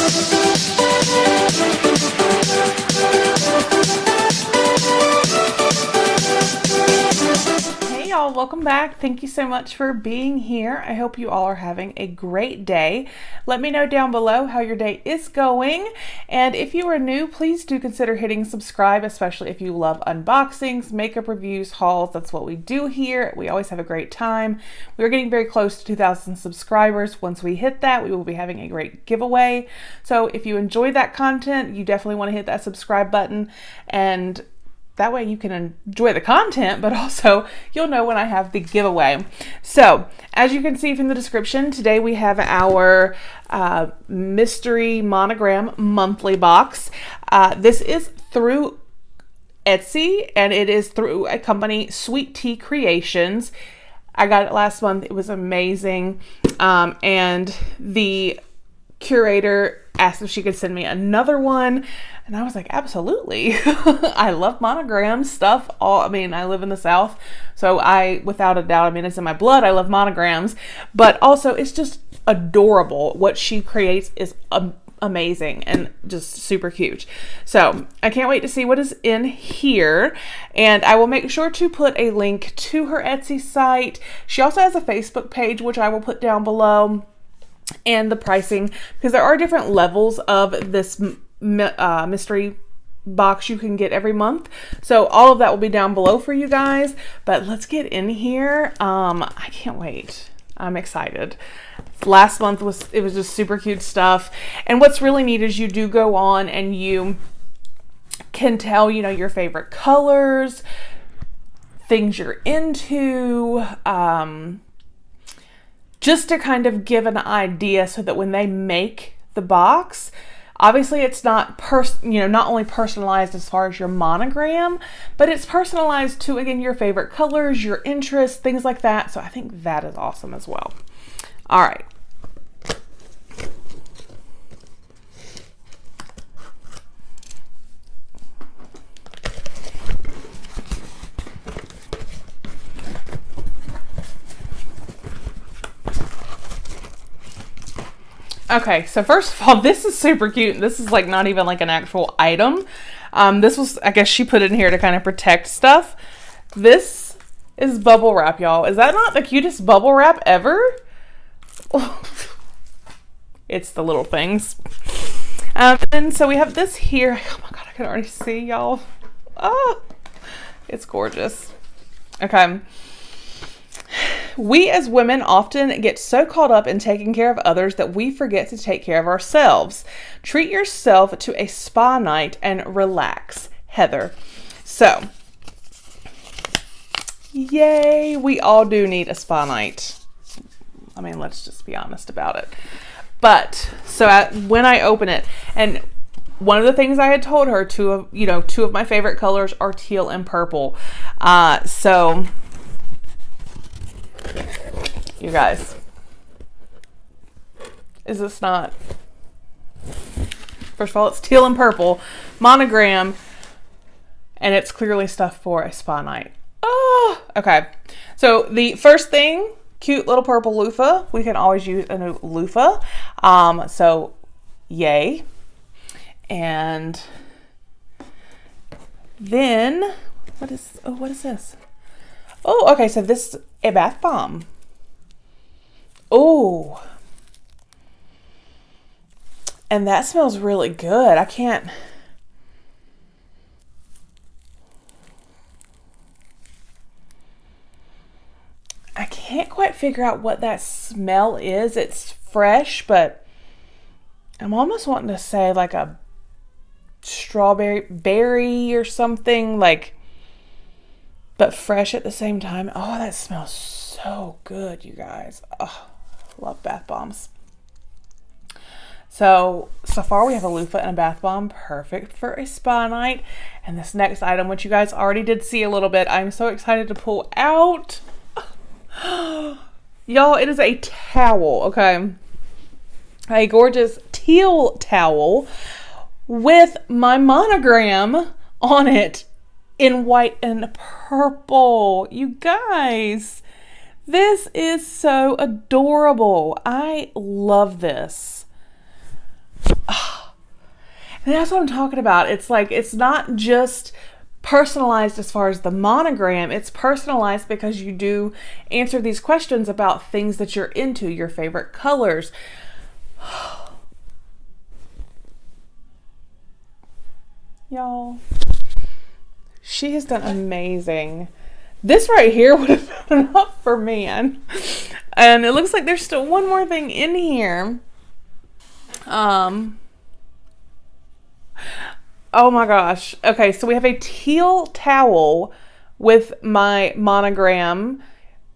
Hey y'all, welcome back. Thank you so much for being here. I hope you all are having a great day. Let me know down below how your day is going. And if you are new, please do consider hitting subscribe, especially if you love unboxings, makeup reviews, hauls. That's what we do here. We always have a great time. We're getting very close to 2,000 subscribers. Once we hit that, we will be having a great giveaway. So if you enjoy that content, you definitely want to hit that subscribe button, and that way you can enjoy the content, but also you'll know when I have the giveaway. So as you can see from the description, today we have our mystery Monogram monthly box. This is through Etsy, and it is through a company, Sweet Tea Kreations. I got it last month. It was amazing. And the curator asked if she could send me another one, and I was like, absolutely. I love monogram stuff. I live in the South, so without a doubt, it's in my blood. I love monograms, but also it's just adorable. What she creates is amazing and just super cute. So I can't wait to see what is in here, and I will make sure to put a link to her Etsy site. She also has a Facebook page, which I will put down below, and the pricing, because there are different levels of this mystery box you can get every month. So all of that will be down below for you guys, but let's get in here. I can't wait. I'm excited. Last month was just super cute stuff. And what's really neat is you do go on and you can tell, your favorite colors, things you're into, just to kind of give an idea so that when they make the box, obviously it's not not only personalized as far as your monogram, but it's personalized to, again, your favorite colors, your interests, things like that. So I think that is awesome as well. All right. Okay, so first of all, this is super cute. This is like not even like an actual item. This was, I guess she put it in here to kind of protect stuff. This is bubble wrap, y'all. Is that not the cutest bubble wrap ever? It's the little things. And so we have this here. Oh my God, I can already see, y'all. Oh, it's gorgeous. Okay. We as women often get so caught up in taking care of others that we forget to take care of ourselves. Treat yourself to a spa night and relax. Heather. So, yay, we all do need a spa night. Let's just be honest about it. But, so when I open it, and one of the things I had told her, two of my favorite colors are teal and purple. So, you guys, is this not? First of all, it's teal and purple, monogram, and it's clearly stuff for a spa night. Oh, okay. So the first thing, cute little purple loofah. We can always use a new loofah. So yay. And then what is this? Oh, okay. So this is a bath bomb. Oh, and that smells really good. I can't quite figure out what that smell is. It's fresh, but I'm almost wanting to say like a berry or something, but fresh at the same time. Oh, that smells so good, you guys. Oh, love bath bombs. So far we have a loofah and a bath bomb, perfect for a spa night. And this next item, which you guys already did see a little bit, I'm so excited to pull out. Y'all, it is a towel, okay? A gorgeous teal towel with my monogram on it in white and purple. You guys, this is so adorable. I love this. And that's what I'm talking about. It's like, it's not just personalized as far as the monogram. It's personalized because you do answer these questions about things that you're into, your favorite colors. Y'all, she has done amazing. This right here would have been enough for man. And it looks like there's still one more thing in here. Oh my gosh. Okay, so we have a teal towel with my monogram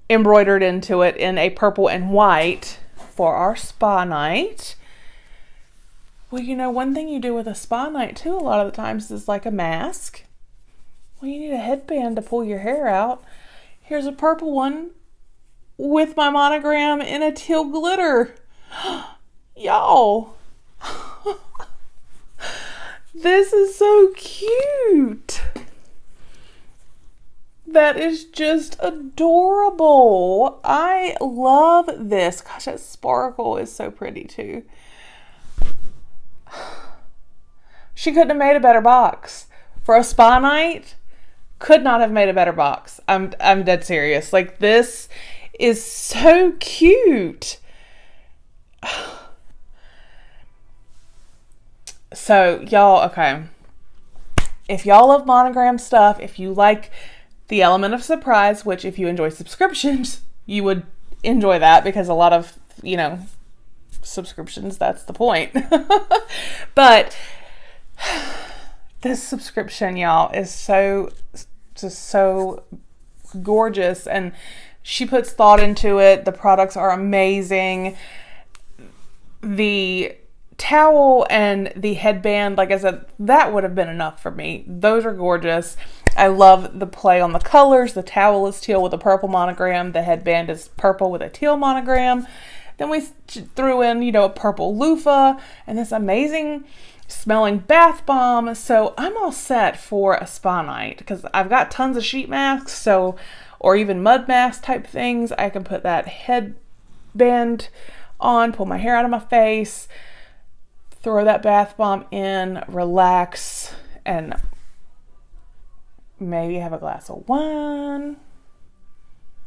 embroidered into it in a purple and white for our spa night. Well, you know, one thing you do with a spa night too a lot of the times is like a mask. Well, you need a headband to pull your hair out. Here's a purple one with my monogram in a teal glitter. Y'all. This is so cute. That is just adorable. I love this. Gosh, that sparkle is so pretty too. She couldn't have made a better box. For a spa night, could not have made a better box. I'm dead serious. Like, this is so cute. So, y'all, okay. If y'all love monogram stuff, if you like the element of surprise, which if you enjoy subscriptions, you would enjoy that because a lot of, you know, subscriptions, that's the point. But this subscription, y'all, is just so gorgeous, and she puts thought into it. The products are amazing. The towel and the headband, like I said, that would have been enough for me. Those are gorgeous. I love the play on the colors. The towel is teal with a purple monogram. The headband is purple with a teal monogram. Then we threw in, you know, a purple loofah and this amazing smelling bath bomb. So I'm all set for a spa night because I've got tons of sheet masks, so, or even mud mask type things. I can put that headband on, pull my hair out of my face, throw that bath bomb in, relax, and maybe have a glass of wine.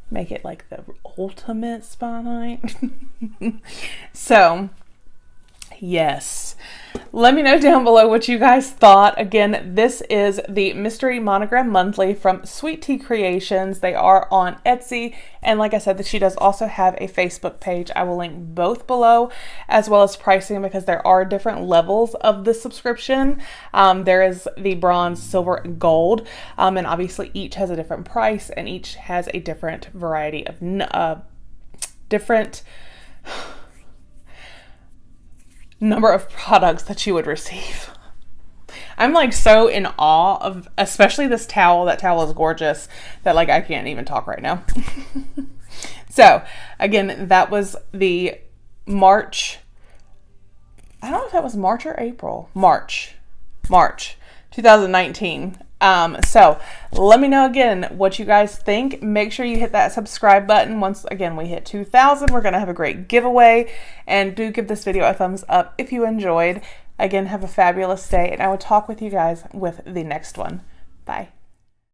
Make it like the ultimate spa night. So, yes. Let me know down below what you guys thought. Again, this is the Mystery Monogram Monthly from Sweet Tea Kreations. They are on Etsy. And like I said, she does also have a Facebook page. I will link both below, as well as pricing, because there are different levels of the subscription. There is the bronze, silver, and gold. And obviously each has a different price, and each has a different variety of different number of products that you would receive. I'm like so in awe of, especially this towel. That towel is gorgeous that like I can't even talk right now. So again, that was the March, I don't know if that was March or April. March 2019. So let me know again what you guys think. Make sure you hit that subscribe button. Once again we hit 2,000, we're gonna have a great giveaway, and do give this video a thumbs up if you enjoyed. Again, have a fabulous day, and I will talk with you guys with the next one. Bye.